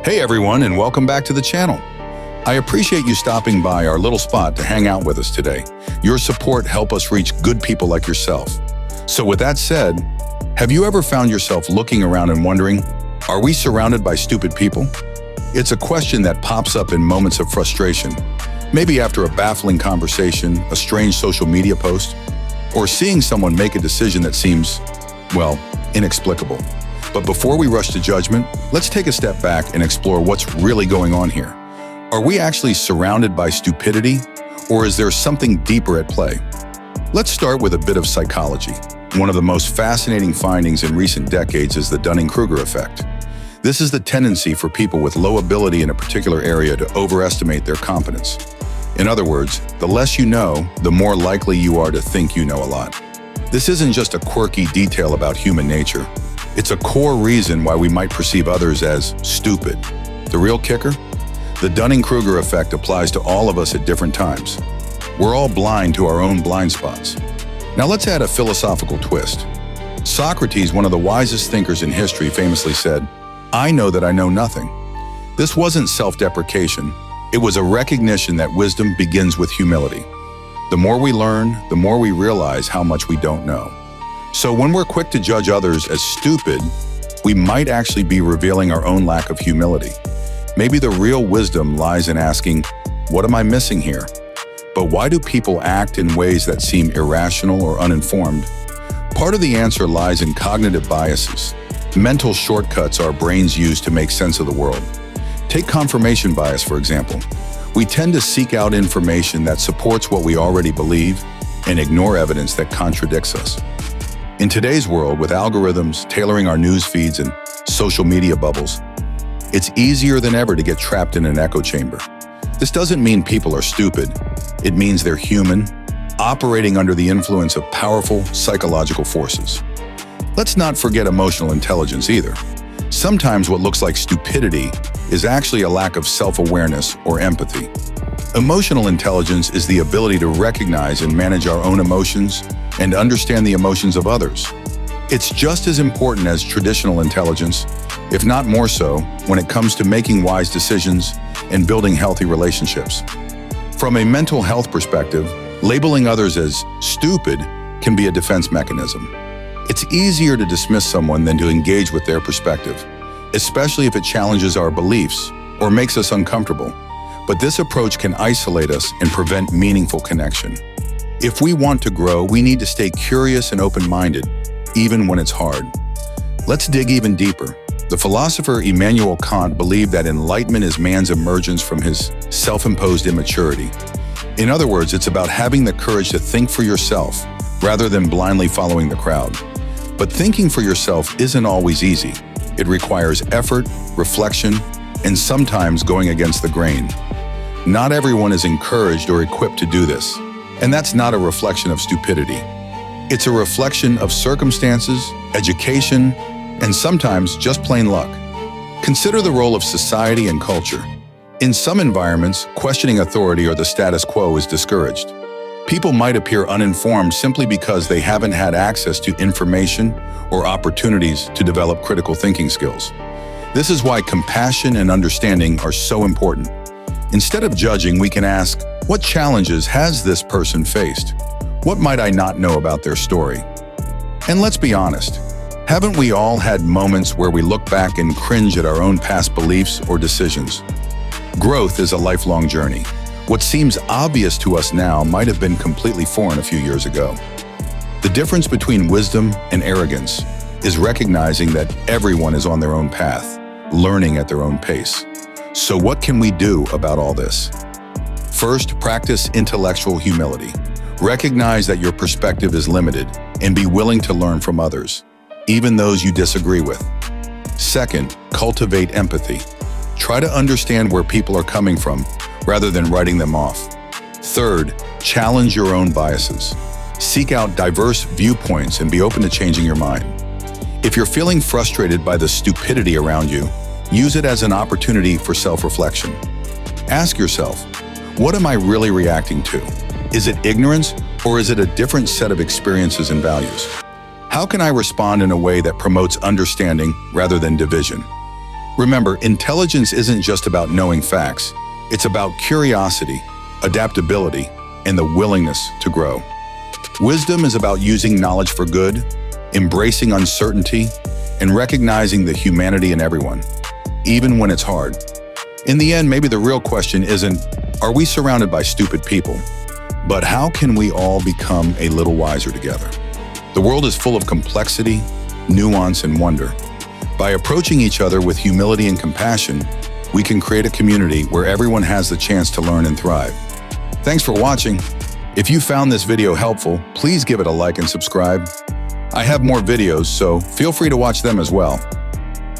Hey everyone, and welcome back to the channel. I appreciate you stopping by our little spot to hang out with us today. Your support helps us reach good people like yourself. So with that said, have you ever found yourself looking around and wondering, are we surrounded by stupid people? It's a question that pops up in moments of frustration, maybe after a baffling conversation, a strange social media post, or seeing someone make a decision that seems, well, inexplicable. But before we rush to judgment, let's take a step back and explore what's really going on here. Are we actually surrounded by stupidity, or is there something deeper at play? Let's start with a bit of psychology. One of the most fascinating findings in recent decades is the DunningKrugerEffect. This is the tendency for people with low ability in a particular area to overestimate their competence. In other words, the less you know, the more likely you are to think you know a lot. This isn't just a quirky detail about human nature. It's a core reason why we might perceive others as stupid. The real kicker? The Dunning-Kruger effect applies to all of us at different times. We're all blind to our own blind spots. Now let's add a philosophical twist. Socrates, one of the wisest thinkers in history, famously said, "I know that I know nothing." This wasn't self-deprecation. It was a recognition that wisdom begins with humility. The more we learn, the more we realize how much we don't know. So when we're quick to judge others as stupid, we might actually be revealing our own lack of humility. Maybe the real wisdom lies in asking, what am I missing here? But why do people act in ways that seem irrational or uninformed? Part of the answer lies in cognitive biases, mental shortcuts our brains use to make sense of the world. Take confirmation bias, for example. We tend to seek out information that supports what we already believe and ignore evidence that contradicts us. In today's world, with algorithms tailoring our news feeds and social media bubbles, it's easier than ever to get trapped in an echo chamber. This doesn't mean people are stupid. It means they're human, operating under the influence of powerful psychological forces. Let's not forget emotional intelligence either. Sometimes what looks like stupidity is actually a lack of self-awareness or empathy. Emotional intelligence is the ability to recognize and manage our own emotions and understand the emotions of others. It's just as important as traditional intelligence, if not more so, when it comes to making wise decisions and building healthy relationships. From a mental health perspective, labeling others as stupid can be a defense mechanism. It's easier to dismiss someone than to engage with their perspective, especially if it challenges our beliefs or makes us uncomfortable. But this approach can isolate us and prevent meaningful connection. If we want to grow, we need to stay curious and open-minded, even when it's hard. Let's dig even deeper. The philosopher Immanuel Kant believed that enlightenment is man's emergence from his self-imposed immaturity. In other words, it's about having the courage to think for yourself rather than blindly following the crowd. But thinking for yourself isn't always easy. It requires effort, reflection, and sometimes going against the grain. Not everyone is encouraged or equipped to do this, and that's not a reflection of stupidity. It's a reflection of circumstances, education, and sometimes just plain luck. Consider the role of society and culture. In some environments, questioning authority or the status quo is discouraged. People might appear uninformed simply because they haven't had access to information or opportunities to develop critical thinking skills. This is why compassion and understanding are so important. Instead of judging, we can ask, what challenges has this person faced? What might I not know about their story? And let's be honest, haven't we all had moments where we look back and cringe at our own past beliefs or decisions? Growth is a lifelong journey. What seems obvious to us now might have been completely foreign a few years ago. The difference between wisdom and arrogance is recognizing that everyone is on their own path, learning at their own pace. So what can we do about all this? First, practice intellectual humility. Recognize that your perspective is limited and be willing to learn from others, even those you disagree with. Second, cultivate empathy. Try to understand where people are coming from rather than writing them off. Third, challenge your own biases. Seek out diverse viewpoints and be open to changing your mind. If you're feeling frustrated by the stupidity around you, use it as an opportunity for self-reflection. Ask yourself, what am I really reacting to? Is it ignorance, or is it a different set of experiences and values? How can I respond in a way that promotes understanding rather than division? Remember, intelligence isn't just about knowing facts. It's about curiosity, adaptability, and the willingness to grow. Wisdom is about using knowledge for good, embracing uncertainty, and recognizing the humanity in everyone, even when it's hard. In the end, maybe the real question isn't, are we surrounded by stupid people? But how can we all become a little wiser together? The world is full of complexity, nuance, and wonder. By approaching each other with humility and compassion, we can create a community where everyone has the chance to learn and thrive. Thanks for watching. If you found this video helpful, please give it a like and subscribe. I have more videos, so feel free to watch them as well.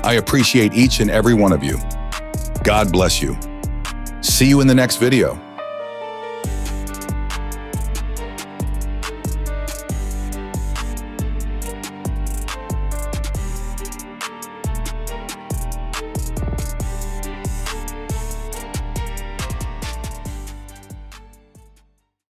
I appreciate each and every one of you. God bless you. See you in the next video.